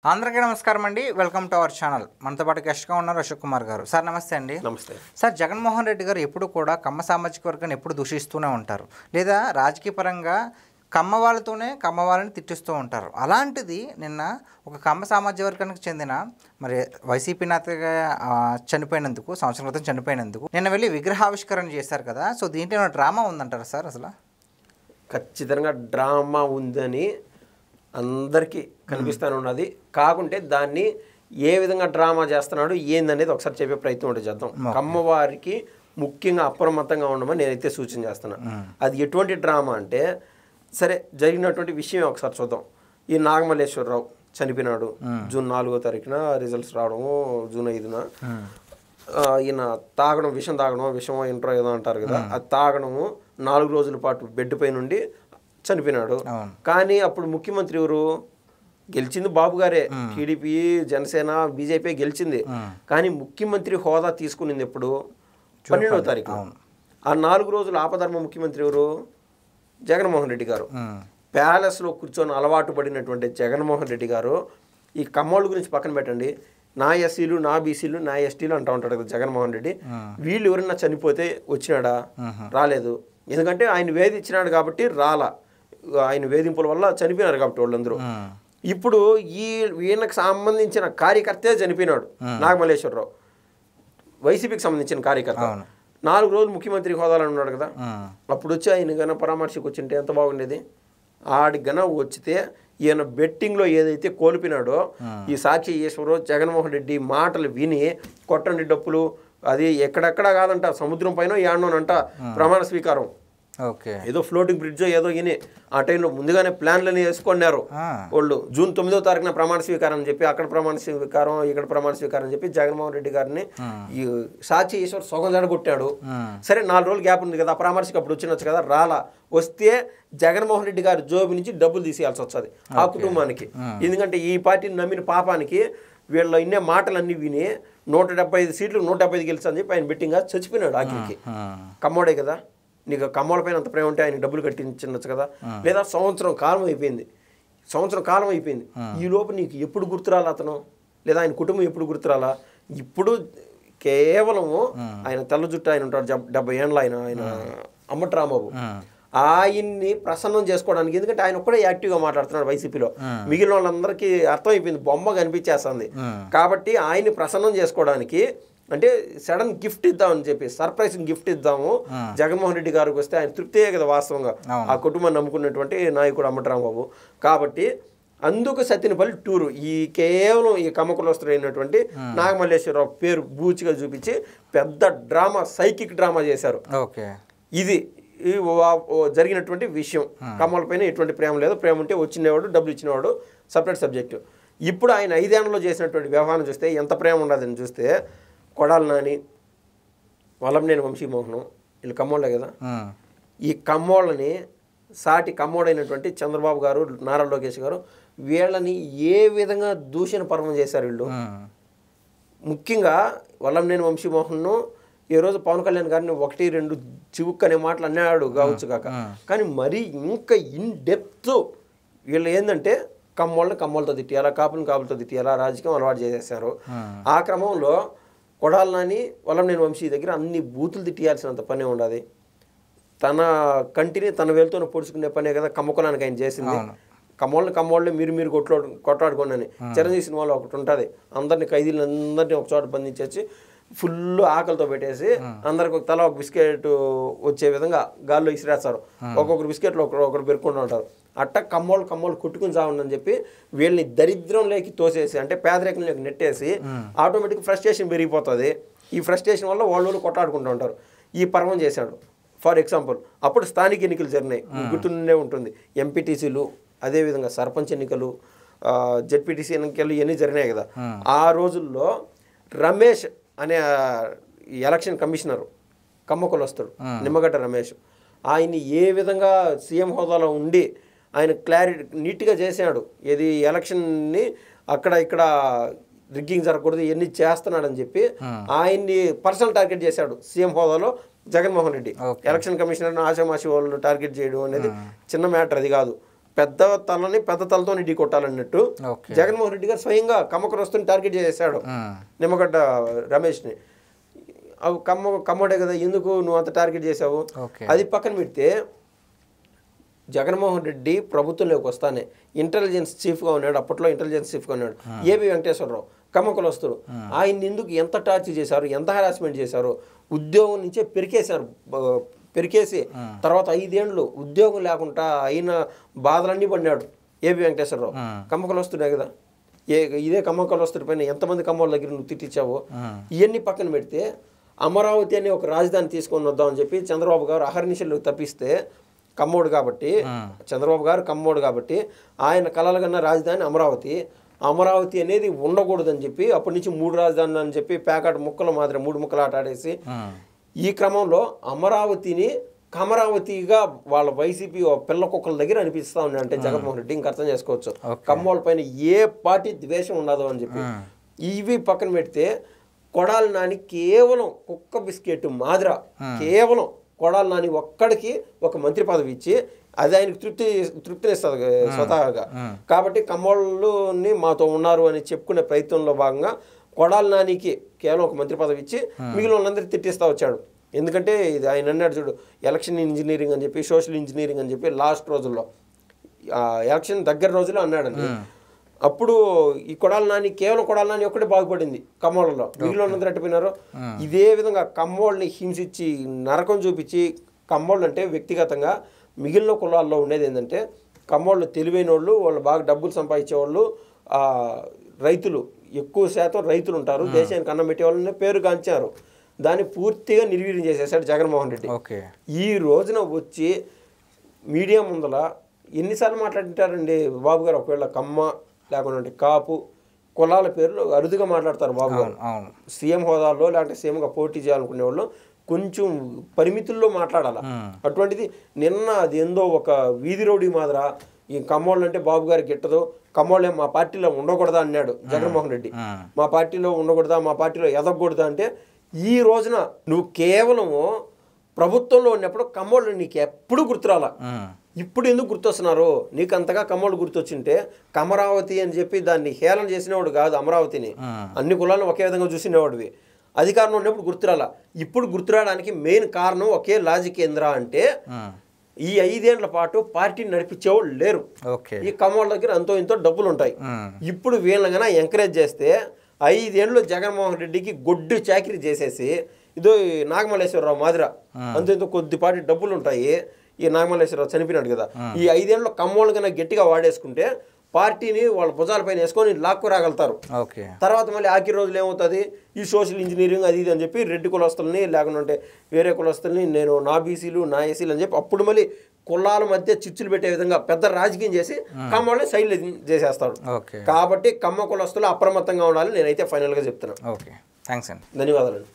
అందరికీ నమస్కారం అండి. Welcome to our channel. మనతో పాటు గెస్ట్గా ఉన్నారు అశోక్ కుమార్ గారు. సార్ నమస్తే అండి. నమస్తే సార్, జగన్మోహన్ రెడ్డి గారు ఎప్పుడు కూడా కమ్మ సామాజిక వర్గాన్ని ఎప్పుడు దూషిస్తూనే ఉంటారు, లేదా రాజకీయ పరంగా కమ్మ వాళ్ళని తిట్టిస్తూ ఉంటారు. అలాంటిది నిన్న ఒక కమ్మ సామాజిక వర్గానికి చెందిన మరి వైసీపీ నేతగా చనిపోయినందుకు, సంవత్సరం క్రితం చనిపోయినందుకు నిన్న వెళ్ళి విగ్రహావిష్కరణ చేశారు కదా. సో దీంట్లో ఏమైనా డ్రామా ఉందంటారా సార్? అసలు ఖచ్చితంగా డ్రామా ఉందని అందరికీ కనిపిస్తూనే ఉన్నది. కాకుంటే దాన్ని ఏ విధంగా డ్రామా చేస్తున్నాడు ఏందనేది ఒకసారి చెప్పే ప్రయత్నం ఒకటి చేద్దాం. కమ్మవారికి ముఖ్యంగా అప్రమత్తంగా ఉండమని నేనైతే సూచన చేస్తున్నాను. అది ఎటువంటి డ్రామా అంటే, సరే జరిగినటువంటి విషయం ఒకసారి చూద్దాం. ఈ నాగమల్లేశ్వరరావు చనిపోయినాడు. జూన్ 4వ తారీఖున రిజల్ట్స్ రావడము, జూన్ 5న ఈయన తాగడం, విషం ఇంట్రో ఏదో అంటారు కదా, అది తాగడము 4 రోజుల పాటు బెడ్ పై నుండి చనిపోయినాడు. కానీ అప్పుడు ముఖ్యమంత్రి ఎవరు? గెలిచింది బాబు గారే. టీడీపీ, జనసేన, బీజేపీ గెలిచింది. కానీ ముఖ్యమంత్రి హోదా తీసుకునింది ఎప్పుడు? 12వ తారీఖు. ఆ 4 రోజులు ఆపధర్మ ముఖ్యమంత్రి ఎవరు? జగన్మోహన్ రెడ్డి గారు. ప్యాలెస్లో కూర్చొని అలవాటు పడినటువంటి జగన్మోహన్ రెడ్డి గారు ఈ కమ్మోళ్ళ గురించి పక్కన పెట్టండి, నా ఎస్సీలు, నా బీసీలు, నా ఎస్టీలు అంటూ ఉంటాడు కదా జగన్మోహన్ రెడ్డి. వీళ్ళు ఎవరన్నా చనిపోతే వచ్చినాడా? రాలేదు. ఎందుకంటే ఆయన వేధించినాడు కాబట్టి రాలా. ఆయన వేధింపుల వల్ల చనిపోయినారు కాబట్టి వాళ్ళందరూ. ఇప్పుడు ఈయనకు సంబంధించిన కార్యకర్తే చనిపోయినాడు, నాగమల్లేశ్వరరావు, వైసీపీకి సంబంధించిన కార్యకర్త. 4 రోజులు ముఖ్యమంత్రి హోదాలో ఉన్నాడు కదా. అప్పుడు వచ్చి ఆయన గన పరామర్శకు వచ్చింటే ఎంత బాగుండేది. ఆడి గన వచ్చితే ఈయన బెట్టింగ్లో ఏదైతే కోల్పోయినాడో, ఈ సాక్షి ఈశ్వరరావు జగన్మోహన్ రెడ్డి మాటలు విని కొట్టండి డప్పులు, అది ఎక్కడెక్కడా కాదంట, సముద్రం పైన యాడనోనంట ప్రమాణ స్వీకారం. ఓకే, ఏదో ఫ్లోటింగ్ బ్రిడ్జ్ ఏదో ఈయన ఆ టైంలో ముందుగానే ప్లాన్లని వేసుకున్నారు వాళ్ళు. జూన్ 9వ తారీఖున ప్రమాణ స్వీకారం అని చెప్పి, అక్కడ ప్రమాణ స్వీకారం, ఇక్కడ ప్రమాణ స్వీకారం అని చెప్పి జగన్మోహన్ రెడ్డి గారిని ఈ సాక్షి ఈశ్వర్ సొగం జడగొట్టాడు. సరే 4 రోజులు గ్యాప్ ఉంది కదా, పరామర్శకు అప్పుడు వచ్చినచ్చు కదా, రాలా. వస్తే జగన్మోహన్ రెడ్డి గారి జోబు నుంచి డబ్బులు తీసేయాల్సి వస్తుంది ఆ కుటుంబానికి. ఎందుకంటే ఈ పార్టీని నమ్మిన పాపానికి వీళ్ళ ఇన్నే మాటలన్నీ విని 175 సీట్లు 175 గెలిచి అని చెప్పి ఆయన బెట్టింగ్గా చచ్చిపోయినాడు. ఆఖరికి కమ్మోడే కదా. నీకు కమ్మోళ్ళ పైన అంత ప్రేమ ఉంటే ఆయన డబ్బులు కట్టించవచ్చు కదా. లేదా సంవత్సరం కాలం అయిపోయింది, ఈ లోపు నీకు ఎప్పుడు గుర్తురాలా అతను, లేదా ఆయన కుటుంబం ఎప్పుడు గుర్తురాలా? ఇప్పుడు కేవలము ఆయన తెల్ల జుట్టు ఆయన ఉంటాడు, 70 ఏళ్ళ ఆయన అమ్మటి రాంబాబు, ఆయన్ని ప్రసన్నం చేసుకోవడానికి. ఎందుకంటే ఆయన ఒక్కడే యాక్టివ్గా మాట్లాడుతున్నాడు వైసీపీలో, మిగిలిన వాళ్ళందరికీ అర్థమైపోయింది, బొమ్మ కనిపించేస్తుంది. కాబట్టి ఆయన్ని ప్రసన్నం చేసుకోవడానికి, అంటే సడన్ గిఫ్ట్ ఇద్దామని చెప్పి, సర్ప్రైజ్ గిఫ్ట్ ఇద్దాము జగన్మోహన్ రెడ్డి గారికి వస్తే ఆయన తృప్తియే కదా వాస్తవంగా ఆ కుటుంబాన్ని నమ్ముకున్నటువంటి నాయకుడు అమ్మటి రాంబాబు. కాబట్టి అందుకు సత్యనపల్లి టూరు, ఈ కేవలం ఈ కమ్మకులస్తుడైనటువంటి నాగమల్లేశ్వరరావు పేరు బూచిగా చూపించి పెద్ద డ్రామా, సైకిక్ డ్రామా చేశారు. ఇది జరిగినటువంటి విషయం. కమ్మల పైన ఎటువంటి ప్రేమ లేదు. ప్రేమ ఉంటే వచ్చినవాడు, డబ్బులు ఇచ్చినవాడు సపరేట్ సబ్జెక్టు. ఇప్పుడు ఆయన 5 ఏళ్లలో చేసినటువంటి వ్యవహారం చూస్తే ఎంత ప్రేమ ఉండదని చూస్తే, కొడాలి నాని, వల్లంనేని వంశీమోహనం, వీళ్ళు కమ్మోళ్ళే కదా. ఈ కమ్మోళ్ళని సాటి కమ్మోడైనటువంటి చంద్రబాబు గారు, నారా లోకేష్ గారు వీళ్ళని ఏ విధంగా దూషణ పర్వం చేశారు వీళ్ళు. ముఖ్యంగా వల్లంనేని వంశీమోహన్ను ఈ రోజు పవన్ కళ్యాణ్ గారిని 1-2 చివుక్ అనే మాటలు అన్నాడు కావచ్చు కాక, కానీ మరీ ఇంకా ఇన్ డెప్త్ వీళ్ళు ఏంటంటే కమ్మోళ్ళతో తిట్టియాలా, కాపులతో తిట్టియాలా రాజకీయం అలవాటు చేసేసారు. ఆ క్రమంలో కొడాలి నాని, వల్లంనేని వంశీ దగ్గర అన్ని బూతులు తిట్టియాల్సినంత పనే ఉండదు. తన కంటిని తన వేలుతో పొడుచుకునే పనే కదా కమ్మకులానికి ఆయన చేసింది. కమ్మోళ్ళని మీరు కొట్లాడుకోండి అని. చిరంజీవి సినిమాలో ఒకటి ఉంటుంది, అందరినీ ఖైదీలందరినీ ఒక చోట బంధించేసి ఫుల్ ఆకలితో పెట్టేసి అందరికి తల ఒక బిస్కెట్ వచ్చే విధంగా గాల్లో ఇసిరేస్తారు. ఒక్కొక్కరు బిస్కెట్లు ఒకరు పెరుక్కుంటూ ఉంటారు. అట్ట కమ్మోళ్ళు కొట్టుకుని చావండి చెప్పి వీళ్ళని దరిద్రంలోకి తోసేసి, అంటే పేదరికంలోకి నెట్టేసి ఆటోమేటిక్ ఫ్రస్ట్రేషన్ పెరిగిపోతుంది. ఈ ఫ్రస్ట్రేషన్ వల్ల వాళ్ళు కొట్లాడుకుంటూ ఉంటారు. ఈ పర్వం చేశాడు. ఫర్ ఎగ్జాంపుల్, అప్పుడు స్థానిక ఎన్నికలు జరిగినాయి, గుర్తుండే ఉంటుంది. ఎంపీటీసీలు, అదేవిధంగా సర్పంచ్ ఎన్నికలు, జెడ్పీటీసీ ఎన్నికలు ఇవన్నీ జరిగినాయి కదా. ఆ రోజుల్లో రమేష్ అనే ఎలక్షన్ కమిషనర్ కమ్మకులొస్తాడు, నిమ్మగడ్డ రమేష్, ఆయన్ని ఏ విధంగా సీఎం హోదాలో ఉండి ఆయన నీట్గా చేశాడు. ఏది ఎలక్షన్ని అక్కడ ఇక్కడ రిగ్గింగ్ జరగకూడదు, ఇవన్నీ చేస్తున్నాడని చెప్పి ఆయన్ని పర్సనల్ టార్గెట్ చేశాడు సీఎం హోదాలో జగన్మోహన్ రెడ్డి. ఎలక్షన్ కమిషనర్ను ఆశామాషి వాళ్ళు టార్గెట్ చేయడం అనేది చిన్న మ్యాటర్ అది కాదు. పెద్ద తలని పెద్ద తలతో ఢీ కొట్టాలన్నట్టు ఓకే. జగన్మోహన్ రెడ్డి గారు స్వయంగా కమ్మకురస్తుని టార్గెట్ చేశాడు నిమ్మగడ్డ రమేష్ని. అవి కమ్మోడే కదా, ఎందుకు నువ్వు అంత టార్గెట్ చేసావు? ఓకే. అది పక్కన పెడితే జగన్మోహన్ రెడ్డి ప్రభుత్వంలోకి వస్తానే ఇంటెలిజెన్స్ చీఫ్గా ఉన్నాడు, అప్పట్లో ఇంటెలిజెన్స్ చీఫ్గా ఉన్నాడు ఏబి వెంకటేశ్వరరావు, కమ్మకులస్తుడు. ఆయన ఎందుకు ఎంత టార్చర్ చేశారు, ఎంత హరాస్మెంట్ చేశారు, ఉద్యోగం నుంచే పెరికేసి తర్వాత 5 ఏళ్ళు ఉద్యోగం లేకుండా అయిన బాధలన్నీ పడినాడు ఏబి వెంకటేశ్వరరావు. కమ్మకులస్తుడే కదా. ఇదే కమ్మకులస్తుడి పైన ఎంతమంది కమ్మల దగ్గర నువ్వు తిట్టించావో ఇవన్నీ పక్కన పెడితే అమరావతి అనే ఒక రాజధాని తీసుకొని వద్దామని చెప్పి చంద్రబాబు గారు అహర్నిశలు తప్పిస్తే కమ్మోడు కాబట్టి, చంద్రబాబు గారు కమ్మోడు కాబట్టి ఆయన కలలుగన్న రాజధాని అమరావతి. అమరావతి అనేది ఉండకూడదని చెప్పి అప్పటి నుంచి 3 రాజధానులు అని చెప్పి ప్యాకెట్ ముక్కల మాదిరి 3 ముక్కలు ఆట ఆడేసి ఈ క్రమంలో అమరావతిని కమరావతిగా వాళ్ళ వైసీపీ పిల్ల కుక్కల దగ్గర అనిపిస్తా ఉన్నాయి. అంటే జగన్మోహన్ రెడ్డి ఇంకా అర్థం చేసుకోవచ్చు కమ్మోళ్ళ పైన ఏ పార్టీ ద్వేషం ఉండదు అని చెప్పి. ఇవి పక్కన పెడితే కొడాలి నాని కేవలం కుక్క బిస్కెట్ మాదిర, కేవలం కొడాలి నాని ఒక్కడికి ఒక మంత్రి పదవి ఇచ్చి అది ఆయనకు తృప్తినిస్తుంది స్వతహాగా. కాబట్టి కమ్మోళ్ళని మాతో ఉన్నారు అని చెప్పుకునే ప్రయత్నంలో భాగంగా కొడాలి నానికి కేవలం ఒక మంత్రి పదవి ఇచ్చి మిగిలిన వాళ్ళందరికీ తిట్టిస్తూ వచ్చాడు. ఎందుకంటే ఇది ఆయన అన్నాడు చూడు, ఎలక్షన్ ఇంజనీరింగ్ అని చెప్పి, సోషల్ ఇంజనీరింగ్ అని చెప్పి లాస్ట్ రోజుల్లో ఎలక్షన్ దగ్గర రోజుల్లో అన్నాడండి. అప్పుడు ఈ కొడాలి నాని కేవలం కొడాలి నాని ఒక్కడే బాగుపడింది కమ్మోళ్ళలో, మిగిలిన వాళ్ళందరూ ఎట్టపోయినారు. ఇదే విధంగా కమ్మోళ్ళని హింసించి నరకం చూపించి, కమ్మోళ్ళు అంటే వ్యక్తిగతంగా మిగిలిన కులాల్లో ఉండేది ఏంటంటే కమ్మోళ్ళు తెలివైన వాళ్ళు, వాళ్ళు బాగా డబ్బులు సంపాదించేవాళ్ళు, రైతులు ఎక్కువ శాతం రైతులు ఉంటారు, దేశానికి అన్నం పెట్టేవాళ్ళని పేరు గాంచారు. దాన్ని పూర్తిగా నిర్వీర్యం చేసేసాడు జగన్మోహన్ రెడ్డి. ఈ రోజున వచ్చి మీడియా ముందల ఎన్నిసార్లు మాట్లాడింటారండి బాబు గారు? ఒకవేళ కమ్మ లేకుంటే కాపు కులాల పేర్లు అరుదుగా మాట్లాడతారు బాబు గారు. సీఎం హోదాలో లేదంటే సీఎంగా పోటీ చేయాలనుకునే వాళ్ళు కొంచెం పరిమితుల్లో మాట్లాడాలి. అటువంటిది నిన్న అది ఏందో ఒక వీధి రౌడీ మాదిర ఈ కమ్మోళ్ళు అంటే బాబు గారికి గిట్టదు, కమ్మోళ్ళే మా పార్టీలో ఉండకూడదా అన్నాడు జగన్మోహన్ రెడ్డి. మా పార్టీలో ఉండకూడదా, మా పార్టీలో ఎదగకూడదా అంటే ఈ రోజున నువ్వు కేవలము ప్రభుత్వంలో ఉన్నప్పుడు కమ్మోళ్ళు నీకు ఎప్పుడు గుర్తురాలా. ఇప్పుడు ఎందుకు గుర్తొస్తున్నారు? నీకు అంతగా కమ్మోళ్ళు గుర్తొచ్చింటే కమరావతి అని చెప్పి దాన్ని హేళన చేసినవాడు కాదు అమరావతిని, అన్ని కులాలను ఒకే విధంగా చూసినవాడివి. అధికారంలో ఉన్నప్పుడు గుర్తురాలా. ఇప్పుడు గుర్తురావడానికి మెయిన్ కారణం ఒకే లాజిక్ ఏంద్రా అంటే ఈ 5 ఏళ్ల పాటు పార్టీని నడిపించేవాళ్ళు లేరు. ఈ కమ్మోళ్ళ దగ్గర అంతో ఇంతో డబ్బులు ఉంటాయి. ఇప్పుడు వీళ్ళగా ఎంకరేజ్ చేస్తే 5 ఏళ్ళు జగన్మోహన్ రెడ్డికి గొడ్డు చాకరీ చేసేసి ఇదో నాగమల్లేశ్వరరావు మాదిర అంతో ఇంతో కొద్దిపాటి డబ్బులు ఉంటాయి. ఈ నాగమల్లేశ్వరరావు చనిపోయినాడు కదా, ఈ 5 ఏళ్ళు కమ్మోళ్ళు కన్నా గట్టిగా వాడేసుకుంటే పార్టీని వాళ్ళ భుజాలపైన వేసుకొని లాక్కు రాగలుగుతారు. తర్వాత మళ్ళీ ఆఖరి రోజులు ఏమవుతుంది, ఈ సోషల్ ఇంజనీరింగ్ అది ఇది అని చెప్పి రెడ్డి కులస్తుల్ని లేకుంటే వేరే కులస్తుల్ని నేను నా బీసీలు నా ఎస్సీలు అని చెప్పి అప్పుడు మళ్ళీ కులాల మధ్య చిచ్చులు పెట్టే విధంగా పెద్ద రాజకీయం చేసి కమ్మల్ని సైడ్ చేసేస్తాడు. కాబట్టి కమ్మ కులస్తులు అప్రమత్తంగా ఉండాలి నేనైతే ఫైనల్గా చెప్తున్నాను. థ్యాంక్స్ అండి, ధన్యవాదాలు.